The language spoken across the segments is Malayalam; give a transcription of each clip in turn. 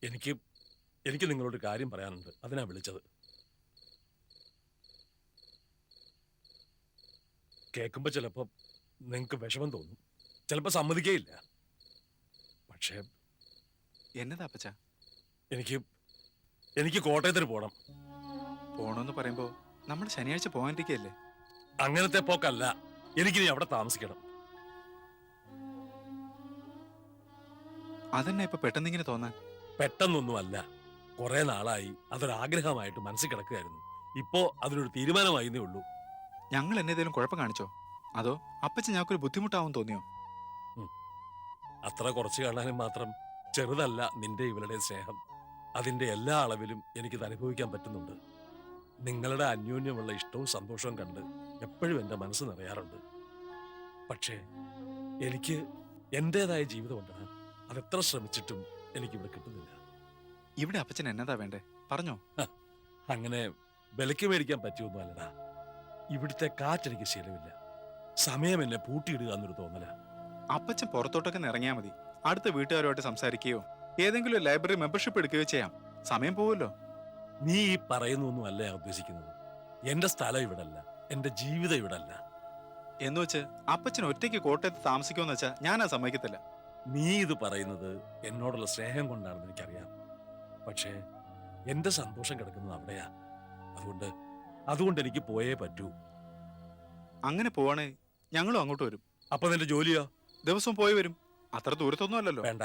എനിക്ക് എനിക്ക് നിങ്ങളോട് കാര്യം പറയാനുണ്ട്. അതിനാ വിളിച്ചത്. കേൾക്കുമ്പോൾ ചിലപ്പോൾ നിങ്ങൾക്ക് വിഷമം തോന്നും, ചിലപ്പോൾ സമ്മതിക്കേയില്ല. പക്ഷേ എന്നതാ അപ്പച്ച? എനിക്ക് എനിക്ക് കോട്ടയത്തിന് പോകണം. പോണോന്ന് പറയുമ്പോ നമ്മൾ ശനിയാഴ്ച പോകാനിരിക്കല്ലേ? അങ്ങനത്തെ പോക്കല്ല, എനിക്കിനി അവിടെ താമസിക്കണം. അതെന്നെ ഇപ്പൊ പെട്ടെന്ന് ഇങ്ങനെ തോന്നാൻ? പെട്ടെന്നൊന്നുമല്ല, കുറെ നാളായി അതൊരാഗ്രഹമായിട്ട് മനസ്സിൽ കിടക്കുകയായിരുന്നു. ഇപ്പോ അതിനൊരു തീരുമാനമായിരുന്നേ ഉള്ളൂ. ഞങ്ങൾ എന്നേതേലും കുഴപ്പം കാണിച്ചോ? അതോ അപ്പച്ച ഞങ്ങൾക്കൊരു ബുദ്ധിമുട്ടാവും തോന്നിയോ? അത്ര കുറച്ച് കാണാനും മാത്രം ചെറുതല്ല നിന്റെ ഇവരുടെ സ്നേഹം. അതിന്റെ എല്ലാ അളവിലും എനിക്കിത് അനുഭവിക്കാൻ പറ്റുന്നുണ്ട്. നിങ്ങളുടെ അന്യോന്യമുള്ള ഇഷ്ടവും സന്തോഷവും കണ്ട് എപ്പോഴും എൻ്റെ മനസ്സ് നിറയാറുണ്ട്. പക്ഷേ എനിക്ക് എൻ്റെതായ ജീവിതമുണ്ടാണ്. അതെത്ര ശ്രമിച്ചിട്ടും എനിക്കിവിടെ കിട്ടുന്നില്ല. ഇവിടെ അപ്പച്ചൻ എന്നതാ വേണ്ടേ പറഞ്ഞോ? അങ്ങനെ വിലക്ക് മേടിക്കാൻ പറ്റിയൊന്നും അല്ലടാ. ഇവിടുത്തെ കാറ്റെനിക്ക് ശീലമില്ല. സമയം എന്നെ പൂട്ടിയിടുക എന്നൊരു തോന്നല. അപ്പച്ചൻ പുറത്തോട്ടൊക്കെ ഇറങ്ങിയാൽ മതി. അടുത്ത വീട്ടുകാരുമായിട്ട് സംസാരിക്കുകയോ ഏതെങ്കിലും ലൈബ്രറി മെമ്പർഷിപ്പ് എടുക്കുകയോ ചെയ്യാം. സമയം പോവുമല്ലോ. നീ ഈ പറയുന്നൊന്നും അല്ല ഞാൻ ഉദ്ദേശിക്കുന്നത്. എന്റെ സ്ഥലം ഇവിടല്ല, എന്റെ ജീവിതം ഇവിടല്ല. എന്ന് വെച്ച് അപ്പച്ചൻ ഒറ്റയ്ക്ക് കോട്ടയത്ത് താമസിക്കുമെന്ന് വെച്ചാൽ ഞാനാ സമ്മതിക്കത്തില്ല. നീ ഇത് പറയുന്നത് എന്നോടുള്ള സ്നേഹം കൊണ്ടാണെന്ന് എനിക്കറിയാം. പക്ഷേ എന്റെ സന്തോഷം കിടക്കുന്നത് അവിടെയാ. അതുകൊണ്ട് അതുകൊണ്ട് എനിക്ക് പോയേ പറ്റൂ. അങ്ങനെ പോവാണേ ഞങ്ങളും അങ്ങോട്ട് വരും. അപ്പൊ നിന്റെ ജോലിയോ? ദിവസവും പോയി വരും. അത്ര ദൂരത്തൊന്നും അല്ലല്ലോ. വേണ്ട,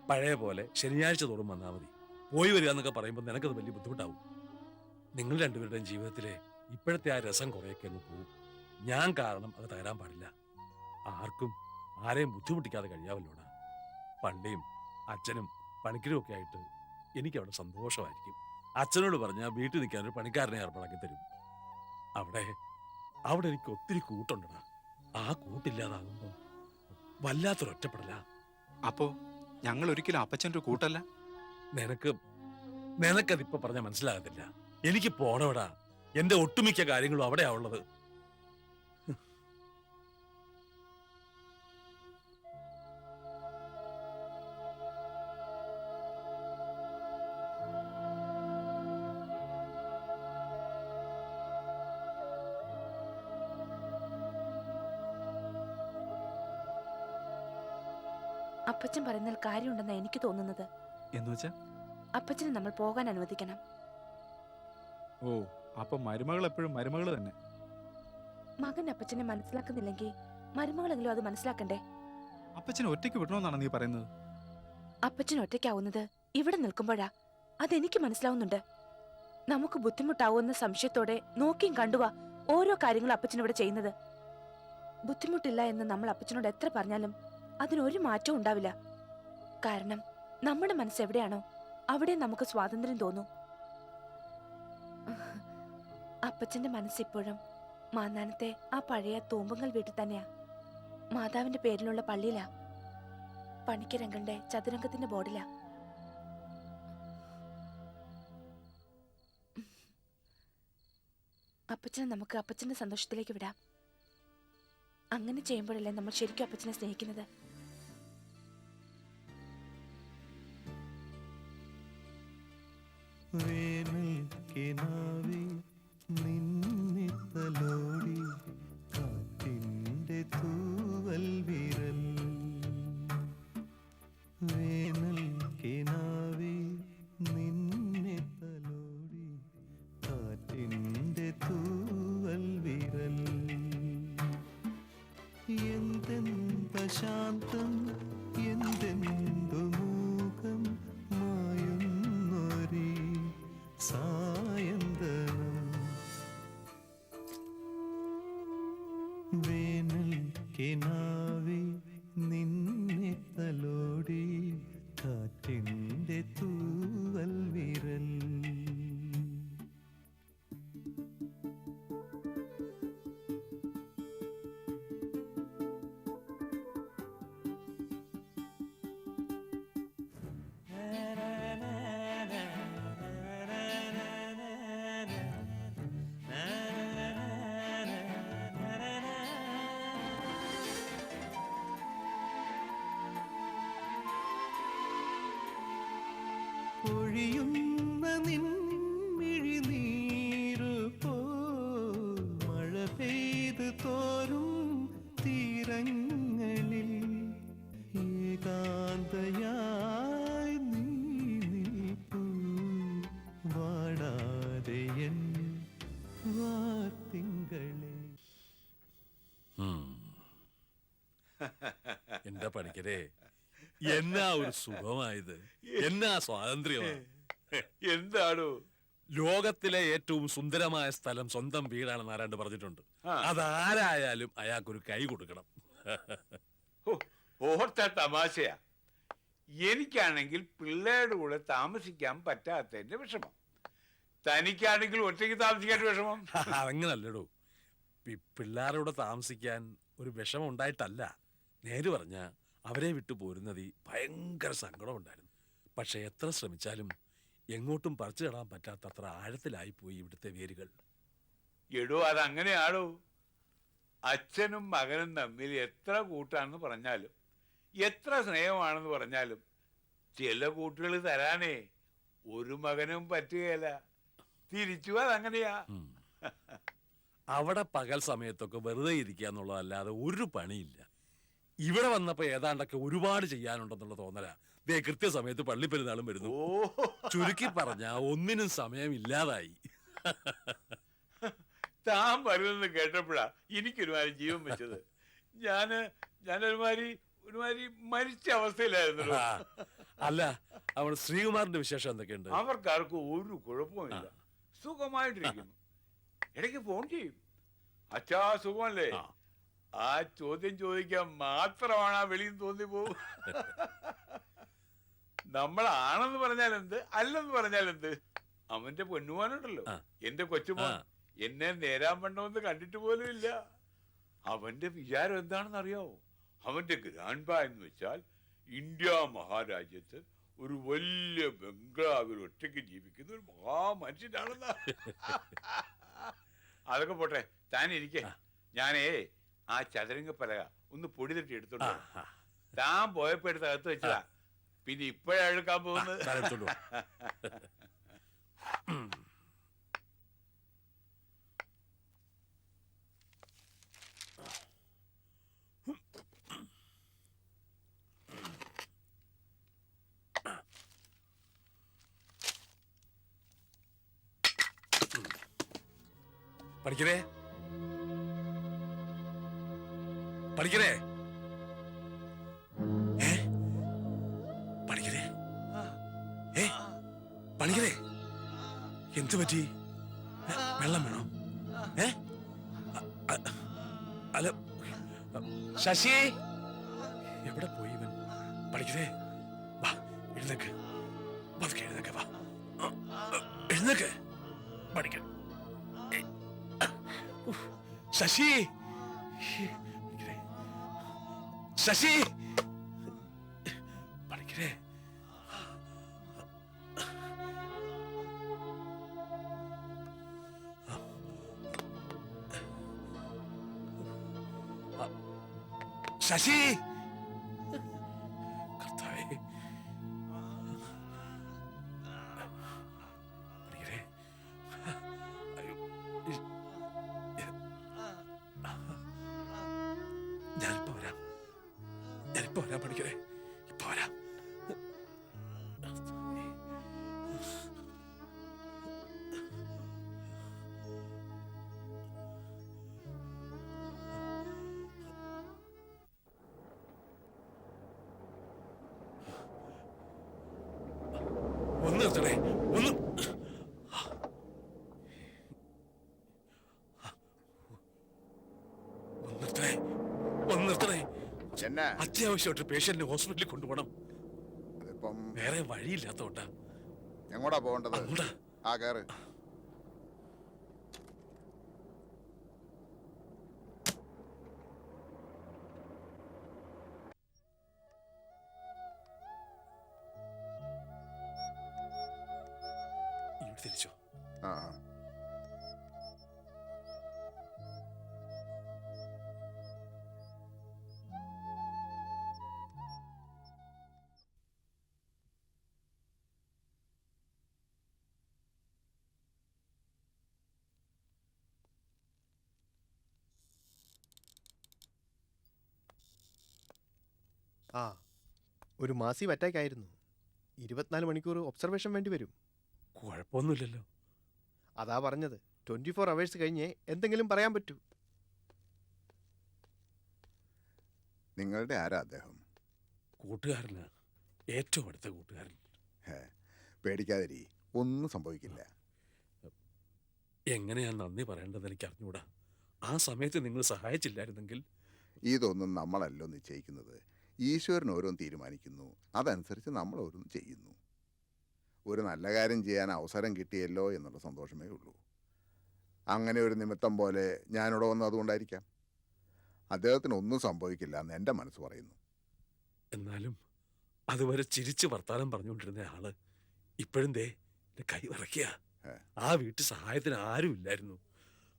പഴയ പോലെ ശനിയാഴ്ച തോറും വന്നാൽ മതി. പോയി വരിക എന്നൊക്കെ പറയുമ്പോൾ നിനക്കത് വലിയ ബുദ്ധിമുട്ടാവും. നിങ്ങൾ രണ്ടുപേരുടെയും ജീവിതത്തിലെ ഇപ്പോഴത്തെ ആ രസം കുറേയൊക്കെ അങ്ങ് പോവും. ഞാൻ കാരണം അത് തകരാൻ പാടില്ല. ആർക്കും ആരെയും ബുദ്ധിമുട്ടിക്കാതെ കഴിയാവല്ലോടാ. പള്ളിയും അച്ഛനും പണിക്കരും ഒക്കെ ആയിട്ട് എനിക്കവിടെ സന്തോഷമായിരിക്കും. അച്ഛനോട് പറഞ്ഞാൽ വീട്ടിൽ നിൽക്കാൻ ഒരു പണിക്കാരനെ ഏർപ്പാടാക്കി തരും. അവിടെ അവിടെ എനിക്ക് ഒത്തിരി കൂട്ടുണ്ടടാ. ആ കൂട്ടില്ലാതാകുമ്പോൾ വല്ലാത്തൊരൊറ്റപ്പെടല. അപ്പോ ഞങ്ങൾ ഒരിക്കലും അപ്പച്ചൻ്റെ ഒരു കൂട്ടല്ല. നിനക്കതിപ്പോ പറഞ്ഞാൽ മനസ്സിലാകത്തില്ല. എനിക്ക് പോണവിടാ. എന്റെ ഒട്ടുമിക്ക കാര്യങ്ങളും അവിടെയാ ഉള്ളത്. അപ്പച്ചൻ പറയുന്നതിൽ കാര്യമുണ്ടെന്നാ എനിക്ക് തോന്നുന്നത്. എന്ന് വെച്ചാ അപ്പച്ചനെ നമ്മൾ പോകാൻ അനുവദിക്കണം. ഓ, അപ്പൊ മരുമകൾ എപ്പോഴും മരുമകൾ തന്നെ. മകൻ അപ്പച്ചനെ മനസ്സിലാക്കുന്നില്ലെങ്കിൽ മരുമകളെങ്കിലും അത് മനസ്സിലാക്കണ്ടേ? അപ്പച്ചനെ ഒറ്റയ്ക്ക് വിടണമെന്നാണ് നീ പറയുന്നത്? അപ്പച്ചൻ ഒറ്റയ്ക്കാവുന്നത് ഇവിടെ നിൽക്കുമ്പോഴാ. അതെനിക്ക് മനസ്സിലാവുന്നുണ്ട്. നമുക്ക് ബുദ്ധിമുട്ടാവുന്ന സംശയത്തോടെ നോക്കിയും കണ്ടുവാ ഓരോ കാര്യങ്ങളും അപ്പച്ചൻ ഇവിടെ ചെയ്യുന്നത്. ബുദ്ധിമുട്ടില്ല എന്ന് നമ്മൾ അപ്പച്ചനോട് എത്ര പറഞ്ഞാലും അതിനൊരു മാറ്റവും ഉണ്ടാവില്ല. കാരണം നമ്മുടെ മനസ്സ് എവിടെയാണോ അവിടെ നമുക്ക് സ്വാതന്ത്ര്യം തോന്നും. അപ്പച്ചന്റെ മനസ്സിപ്പോഴും മാന്നാനത്തെ ആ പഴയ തൂമ്പങ്ങൽ വീട്ടിൽ തന്നെയാ. മാതാവിന്റെ പേരിലുള്ള പള്ളിയിലാ. പണിക്കരംഗളുടെ ചതുരംഗത്തിന്റെ ബോർഡിലാ. അപ്പച്ചനെ നമുക്ക് അപ്പച്ചന്റെ സന്തോഷത്തിലേക്ക് വിടാം. അങ്ങനെ ചെയ്യുമ്പോഴല്ലേ നമ്മൾ ശരിക്കും അപ്പച്ചനെ സ്നേഹിക്കുന്നത്. നിന്നിത്തലോടി കാറ്റിൻ്റെ തൂവൽ വിരൽ വേനൽ കിനാവി നിന്നിത്തലോടി കാറ്റിൻ്റെ തൂവൽ വിരൽ എന്തെന്ത ശാന്തം എന്തെന്തു മൂകം മായുന്നൊരീ സായന്തനം വേനൽ കിനാവി നിന്നെ തലോടി കാറ്റിൻ്റെ തൂവൽ വിരൽ പൊഴിയുന്ന നിൻമിഴിനീരു പോൽ മഴ പെയ്ത് തോരും തീരങ്ങളിൽ ഏകാന്തയായി നീ നിൽപ്പൂ വാടാതെ എൻ വാർത്തിങ്കളെ. എന്റെ പണിക്കരെ, എന്നാ ഒരു സുഖമായത്, എന്നാ സ്വാതന്ത്ര്യമാണ്. എന്താണോ ലോകത്തിലെ ഏറ്റവും സുന്ദരമായ സ്ഥലം സ്വന്തം വീടാണെന്ന് ആരാണ്ട് പറഞ്ഞിട്ടുണ്ട്. അതാരായാലും അയാൾക്കൊരു കൈ കൊടുക്കണം. ഓർത്ത തമാശയാ. എനിക്കാണെങ്കിൽ പിള്ളേരുടെ കൂടെ താമസിക്കാൻ പറ്റാത്തതിന്റെ വിഷമം, തനിക്കാണെങ്കിൽ ഒറ്റയ്ക്ക് താമസിക്കാൻ വിഷമം. അങ്ങനല്ലടോ, പിള്ളേരോട് താമസിക്കാൻ ഒരു വിഷമം ഉണ്ടായിട്ടല്ല. നേര് പറഞ്ഞ അവരെ വിട്ടു പോരുന്നത് ഭയങ്കര സങ്കടം ഉണ്ടായിരുന്നു. പക്ഷെ എത്ര ശ്രമിച്ചാലും എങ്ങോട്ടും പറിച്ചിടാൻ പറ്റാത്തത്ര ആഴത്തിലായിപ്പോയി ഇവിടുത്തെ വേരുകൾ. എടോ അതങ്ങനെയാണോ? അച്ഛനും മകനും തമ്മിൽ എത്ര കൂട്ടാണെന്ന് പറഞ്ഞാലും എത്ര സ്നേഹമാണെന്ന് പറഞ്ഞാലും ചില കൂട്ടുകൾ തരാനേ ഒരു മകനും പറ്റുകയില്ല. തിരിച്ചു അതങ്ങനെയാ. അവിടെ പകൽ സമയത്തൊക്കെ വെറുതെ ഇരിക്കുക എന്നുള്ളതല്ലാതെ ഒരു പണിയില്ല. ഇവിടെ വന്നപ്പോ ഏതാണ്ടൊക്കെ ഒരുപാട് ചെയ്യാനുണ്ടെന്നുള്ള തോന്നലാ. ദേ കൃത്യസമയത്ത് പള്ളിപ്പെരുന്നാളും വരുന്നു. ചുരുക്കി പറഞ്ഞ ഒന്നിനും സമയമില്ലാതായി. താൻ വരുന്നെന്ന് കേട്ടപ്പോഴാ എനിക്കൊരുമാതിരി ജീവൻ വെച്ചത്. ഞാനൊരുമാതിരി മരിച്ച അവസ്ഥയിലായിരുന്നു. അല്ല, അവിടെ ശ്രീകുമാറിന്റെ വിശേഷം എന്തൊക്കെയുണ്ട്? അവർക്കാർക്കും ഒരു കുഴപ്പമില്ല, സുഖമായിട്ടിരിക്കുന്നു. ഇടയ്ക്ക് ഫോൺ ചെയ്യും, അച്ഛാ സുഖമല്ലേ? ആ ചോദ്യം ചോദിക്കാൻ മാത്രമാണ് ആ വെളിയിൽ തോന്നി പോകും. നമ്മളാണെന്ന് പറഞ്ഞാൽ എന്ത്, അല്ലെന്ന് പറഞ്ഞാൽ എന്ത്. അവന്റെ പൊന്നുമോനുണ്ടല്ലോ, എന്റെ കൊച്ചുമോൻ, എന്നെ നേരാൻ പണ്ടോന്ന് കണ്ടിട്ട് പോലും ഇല്ല. അവന്റെ വിചാരം എന്താണെന്ന് അറിയാവോ? അവന്റെ ഗ്രാൻഡ് പാ എന്ന് വെച്ചാൽ ഇന്ത്യ മഹാരാജ്യത്ത് ഒരു വലിയ ബംഗ്ലാവിൽ ഒറ്റയ്ക്ക് ജീവിക്കുന്ന ഒരു മഹാമനുഷ്യനാണെന്നാ. അതൊക്കെ പോട്ടെ, താൻ ഇരിക്കേ. ഞാനേ ആ ചതുരംഗ പലക ഒന്ന് പൊടി തട്ടി എടുത്തോണ്ട് താൻ പോയപ്പോ എടുത്ത് അകത്ത് വെച്ചതാ. പിന്നെ ഇപ്പോഴാ എടുക്കാൻ പോകുന്നത്. പഠിക്കരേ, പഠിക്കരേ, പഠിക്കരേ, പഠിക്കരേ, എന്തു പറ്റി? വെള്ളം വേണോ? അല്ല, ശശി എവിടെ പോയി ഇവൻ? പഠിക്കരേ, വാ, എഴുന്നേക്ക്, പതുക്കെ എഴുന്നേക്ക്, വാ, എഴുന്നേക്ക്, പഠിക്ക. ശശി, ശശി, പഠിക്കരേ, ശശി, കർത്താവേ, പഠിക്കരേ, ഞാനിപ്പോ വരാം, പഠിക്കരേ, ഇപ്പൊ വരാം. ഒന്ന് നിർത്തണേ, ഒന്ന് നിർത്തണേ. അത്യാവശ്യമായിട്ട് പേഷ്യന്റിനെ ഹോസ്പിറ്റലിൽ കൊണ്ടുപോകണം. വേറെ വഴിയില്ലാത്തോട്ടാ. എങ്ങോട്ടാ പോകേണ്ടത്? ആ കയറ്. ഇവിടെ തിരിച്ചോ? ആ ആ ഒരു മാസീവ് അറ്റാക്ക് ആയിരുന്നു. 24 മണിക്കൂർ ഒബ്സർവേഷൻ വേണ്ടി വരും. കുഴപ്പമൊന്നുമില്ലല്ലോ. അതാ പറഞ്ഞത് 24 അവേഴ്സ് കഴിഞ്ഞേ എന്തെങ്കിലും പറയാൻ പറ്റൂ. നിങ്ങളുടെ ആരാ അദ്ദേഹം? കൂട്ടുകാരന്, ഏറ്റവും അടുത്ത കൂട്ടുകാരൻ. പേടിക്കാതിരി, ഒന്നും സംഭവിക്കില്ല. എങ്ങനെയാ നന്ദി പറയേണ്ടതെന്ന് എനിക്ക് അറിഞ്ഞൂടാ. ആ സമയത്ത് നിങ്ങൾ സഹായിച്ചില്ലായിരുന്നെങ്കിൽ. ഇതൊന്നും നമ്മളല്ലോ നിശ്ചയിക്കുന്നത്. ഈശ്വരൻ ഓരോന്ന് തീരുമാനിക്കുന്നു, അതനുസരിച്ച് നമ്മൾ ഓരോന്ന് ചെയ്യുന്നു. ഒരു നല്ല കാര്യം ചെയ്യാൻ അവസരം കിട്ടിയല്ലോ എന്നുള്ള സന്തോഷമേ ഉള്ളൂ. അങ്ങനെ ഒരു നിമിത്തം പോലെ ഞാനിവിടെ വന്നത് അതുകൊണ്ടായിരിക്കാം. അദ്ദേഹത്തിന് ഒന്നും സംഭവിക്കില്ല എന്ന് എൻ്റെ മനസ്സ് പറയുന്നു. എന്നാലും അതുവരെ ചിരിച്ച് വർത്താനം പറഞ്ഞുകൊണ്ടിരുന്ന ആള് ഇപ്പോഴും ദേ എന്റെ കൈ വിറയ്ക്കുക. ആ വീട്ടിൽ സഹായത്തിന് ആരും ഇല്ലായിരുന്നു.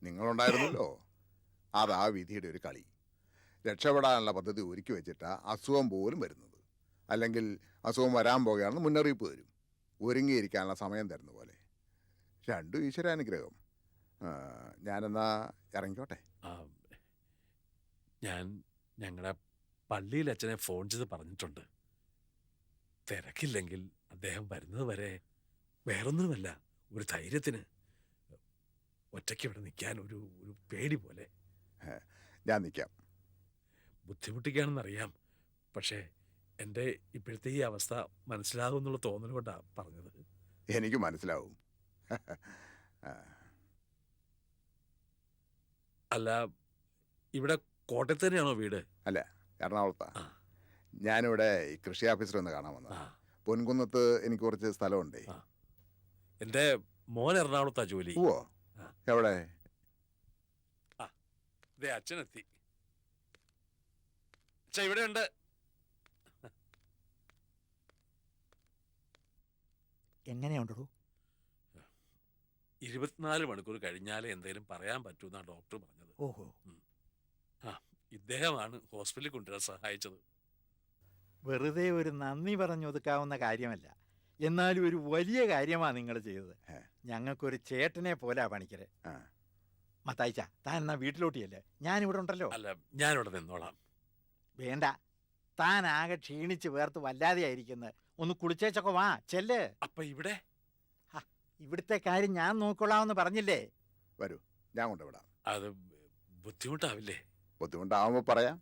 നിങ്ങളുണ്ടായിരുന്നല്ലോ. അതാ വിധിയുടെ ഒരു കളി. രക്ഷപ്പെടാനുള്ള പദ്ധതി ഒരുക്കി വെച്ചിട്ടാ അസുഖം പോലും വരുന്നത്. അല്ലെങ്കിൽ അസുഖം വരാൻ പോകുകയാണെന്ന് മുന്നറിയിപ്പ് തരും. ഒരുങ്ങിയിരിക്കാനുള്ള സമയം തരുന്ന പോലെ. രണ്ടും ഈശ്വരാനുഗ്രഹം. ഞാനെന്നാ ഇറങ്ങിക്കോട്ടെ. ഞാൻ ഞങ്ങളുടെ പള്ളിയിൽ അച്ഛനെ ഫോൺ ചെയ്ത് പറഞ്ഞിട്ടുണ്ട്. തിരക്കില്ലെങ്കിൽ അദ്ദേഹം വരുന്നത് വരെ വേറൊന്നുമല്ല, ഒരു ധൈര്യത്തിന്. ഒറ്റയ്ക്ക് ഇവിടെ നിൽക്കാൻ ഒരു പേടി പോലെ. ഞാൻ നിൽക്കാം. ബുദ്ധിമുട്ടിക്കുകയാണെന്നറിയാം. പക്ഷേ എൻ്റെ ഇപ്പോഴത്തെ ഈ അവസ്ഥ മനസ്സിലാകുമെന്നുള്ള തോന്നൽ കൊണ്ടാണ് പറഞ്ഞത്. എനിക്ക് മനസ്സിലാവും. അല്ല, ഇവിടെ കോട്ടയത്ത് തന്നെയാണോ വീട്? അല്ല, എറണാകുളത്താ. ആ. ഞാനിവിടെ ഈ കൃഷി ഓഫീസർ ഒന്ന് കാണാൻ വന്നത്. ആ. പൊൻകുന്നത്ത് എനിക്ക് കുറച്ച് സ്ഥലമുണ്ടേ. ആ. എൻ്റെ മോൻ എറണാകുളത്താ ജോലി. ഓ, ആ. എവിടെ? ദേ അച്ഛനെത്തി. അച്ഛ ഇവിടെ ഉണ്ട്. എങ്ങനെയുണ്ടോ? 24 മണിക്കൂർ കഴിഞ്ഞാലേ എന്തെങ്കിലും പറയാൻ പറ്റൂന്നാണ് ഡോക്ടർ പറഞ്ഞത്. ഓഹോ. ഇദ്ദേഹമാണ് ഹോസ്പിറ്റലിൽ കൊണ്ടുവരാൻ സഹായിച്ചത്. വെറുതെ ഒരു നന്ദി പറഞ്ഞൊതുക്കാവുന്ന കാര്യമല്ല. എന്നാലും ഒരു വലിയ കാര്യമാണ് നിങ്ങൾ ചെയ്തത്. ഞങ്ങൾക്കൊരു ചേട്ടനെ പോലാ പണിക്കരെ. മത്തായിച്ച, താൻ എന്നാ വീട്ടിലോട്ടിയല്ലേ? ഞാനിവിടെ ഉണ്ടല്ലോ. അല്ല, ഞാനിവിടെ നിന്നോളാം. വേണ്ട, താൻ ആകെ ക്ഷീണിച്ച് വേർത്ത് വല്ലാതെ ആയിരിക്കുന്നത്. ഒന്ന് കുളിച്ചേച്ചൊക്കെ വാ, ചെല്ല്. അപ്പൊ ഇവിടെ ഇവിടുത്തെ കാര്യം ഞാൻ നോക്കൊള്ളാമെന്ന് പറഞ്ഞില്ലേ? വരൂ, ഞാൻ കൊണ്ടുവിടാം. അത് ബുദ്ധിമുട്ടാവില്ലേ? ബുദ്ധിമുട്ടാവുമ്പോൾ പറയാം.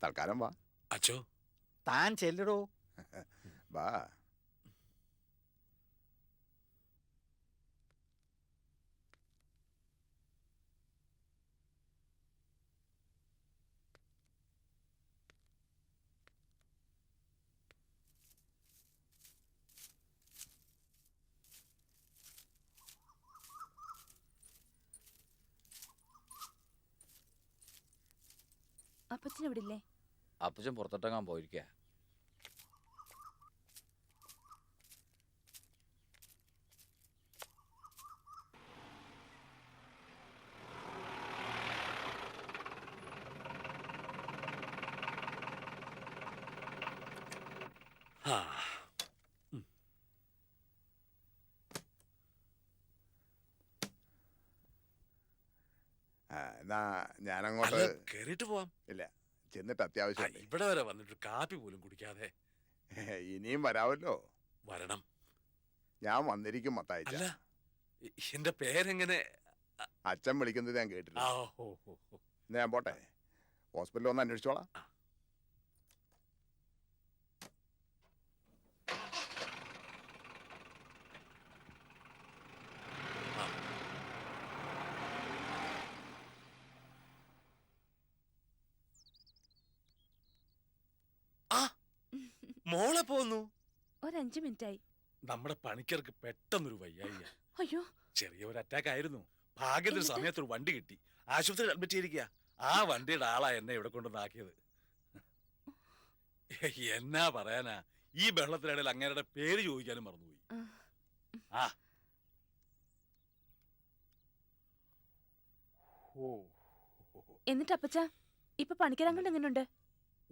തൽക്കാലം വാ. അച്ചോ, താൻ ചെല്ലടോ. വാ. അപ്പച്ചൻ ഇവിടെ ഇല്ലേ? അപ്പച്ചൻ പുറത്തോട്ടെങ്ങാൻ പോയിരിക്കുക. എന്നാ ഞാനങ്ങോട്ട് കേറിയിട്ട് പോവാം. ഇല്ല, ചെന്നിട്ട് അത്യാവശ്യം ഇവിടെ വരെ വന്നിട്ട് കാപ്പി പോലും കുടിക്കാതെ. ഇനിയും വരാമല്ലോ. വരണം. ഞാൻ വന്നിരിക്കും മത്തായിച്ച. അല്ല, എന്റെ പേരെങ്ങനെ? അച്ഛൻ വിളിക്കുന്നത് ഞാൻ കേട്ടില്ല. എന്നാ ഞാൻ പോട്ടെ. ഹോസ്പിറ്റലിൽ വന്ന് അന്വേഷിച്ചോളാം. മോളെ പോന്നു. ഒരു 5 മിനിറ്റായി. നമ്മുടെ പണിക്കർക്ക് പെട്ടെന്നൊരു വയ്യായ്യ. അയ്യോ, ചെറിയ ഒരു അറ്റാക്ക് ആയിരുന്നു. ഭാഗ്യത്തിന് സമയത്ത് ഒരു വണ്ടി കിട്ടി. ആശുപത്രിയിൽ അഡ്മിറ്റ് ചെയ്തിരിക്കുക. ആ വണ്ടിയുടെ ആളാ എന്നെ ഇവിടെ കൊണ്ടുവന്നാക്കിയത്. എന്നാ പറയാനാ, ഈ ബഹളത്തിനിടയിൽ അങ്ങേരുടെ പേര് ചോദിക്കാനും മറന്നുപോയി. ആ എന്നിട്ട് അപ്പച്ച ഇപ്പൊ പണിക്കരങ്ങോട്ട് എങ്ങനെയുണ്ട്?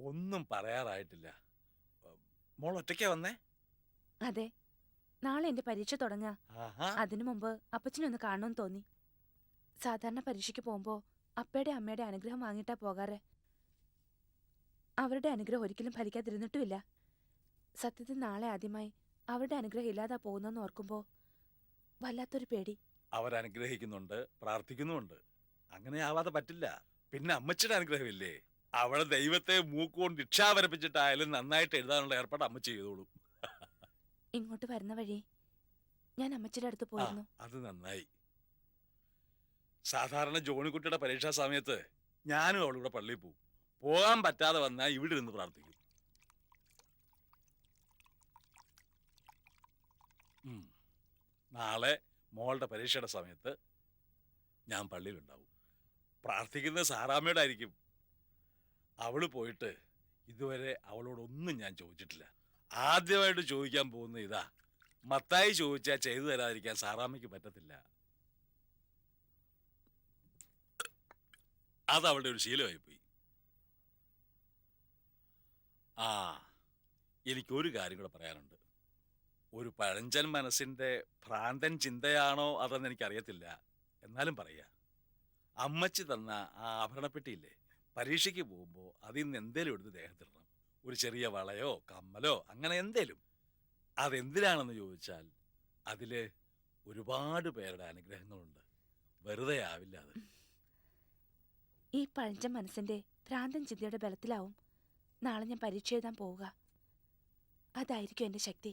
ഒന്നും പറയാറായിട്ടില്ല. മോൾ ഒറ്റയ്ക്കാ വന്നേ? അതെ, നാളെ എന്റെ പരീക്ഷ തുടങ്ങാ. ആഹാ. അതിനു മുമ്പ് അപ്പച്ചനെ ഒന്ന് കാണണമെന്ന് തോന്നി. സാധാരണ പരീക്ഷയ്ക്ക് പോകുമ്പോ അപ്പയുടെ അമ്മയുടെ അനുഗ്രഹം വാങ്ങിയിട്ടാ പോകാറ്. അവരുടെ അനുഗ്രഹം ഒരിക്കലും ഫലിക്കാതിരുന്നിട്ടുമില്ല. സത്യത്തിൽ നാളെ ആദ്യമായി അവരുടെ അനുഗ്രഹം ഇല്ലാതാ പോകുന്നെന്ന് ഓർക്കുമ്പോ വല്ലാത്തൊരു പേടി. അവരനുഗ്രഹിക്കുന്നുണ്ട്, പ്രാർത്ഥിക്കുന്നുമുണ്ട്. അങ്ങനെ ആവാതെ പറ്റില്ല. പിന്നെ അമ്മച്ചിയുടെ അനുഗ്രഹമില്ലേ? അവളെ ദൈവത്തെ മൂക്കുകൊണ്ട് ഇച്ഛാ വരപ്പിച്ചിട്ടായാലും നന്നായിട്ട് എഴുതാനുള്ള ഏർപ്പാട് അമ്മച്ചി ചെയ്തോളും. ഇങ്ങോട്ട് വരുന്ന വഴി ഞാൻ അമ്മച്ചിയുടെ അടുത്ത് പോയിരുന്നു. അത് നന്നായി. സാധാരണ ജോണിക്കുട്ടിയുടെ പരീക്ഷാ സമയത്ത് ഞാനും അവളുടെ പള്ളിയിൽ പോകും. പോകാൻ പറ്റാതെ വന്നാൽ ഇവിടെ ഇരുന്ന് പ്രാർത്ഥിക്കും. നാളെ മോളുടെ പരീക്ഷയുടെ സമയത്ത് ഞാൻ പള്ളിയിലുണ്ടാവും. പ്രാർത്ഥിക്കുന്നത് സാറാമ്മയുടെ ആയിരിക്കും. അവള് പോയിട്ട് ഇതുവരെ അവളോടൊന്നും ഞാൻ ചോദിച്ചിട്ടില്ല. ആദ്യമായിട്ട് ചോദിക്കാൻ പോകുന്ന ഇതാ. മത്തായി ചോദിച്ചാൽ ചെയ്തു തരാതിരിക്കാൻ സാറാമ്മയ്ക്ക് പറ്റത്തില്ല. അത് അവളുടെ ഒരു ശീലമായിപ്പോയി. എനിക്കൊരു കാര്യം കൂടെ പറയാനുണ്ട്. ഒരു പഴഞ്ചൻ മനസ്സിന്റെ ഭ്രാന്തൻ ചിന്തയാണോ അതെന്ന് എനിക്കറിയത്തില്ല. എന്നാലും പറയാ, അമ്മച്ചി തന്ന ആ ആഭരണപ്പെട്ടിയില്ലേ, പരീക്ഷയ്ക്ക് പോകുമ്പോൾ അതിൽ നിന്ന് എന്തേലും എടുത്ത് ദേഹത്തിടണം. ഒരു ചെറിയ വളയോ കമ്മലോ അങ്ങനെ എന്തേലും. അതെന്തിനാണെന്ന് ചോദിച്ചാൽ അതില് ഒരുപാട് പേരുടെ അനുഗ്രഹങ്ങളുണ്ട്. വെറുതെ ആവില്ല അത്. ഈ പഴഞ്ചൻ മനസ്സിന്റെ ഭ്രാന്തൻ ചിന്തയുടെ ബലത്തിലാവും നാളെ ഞാൻ പരീക്ഷ എഴുതാൻ പോവുക. അതായിരിക്കും എന്റെ ശക്തി.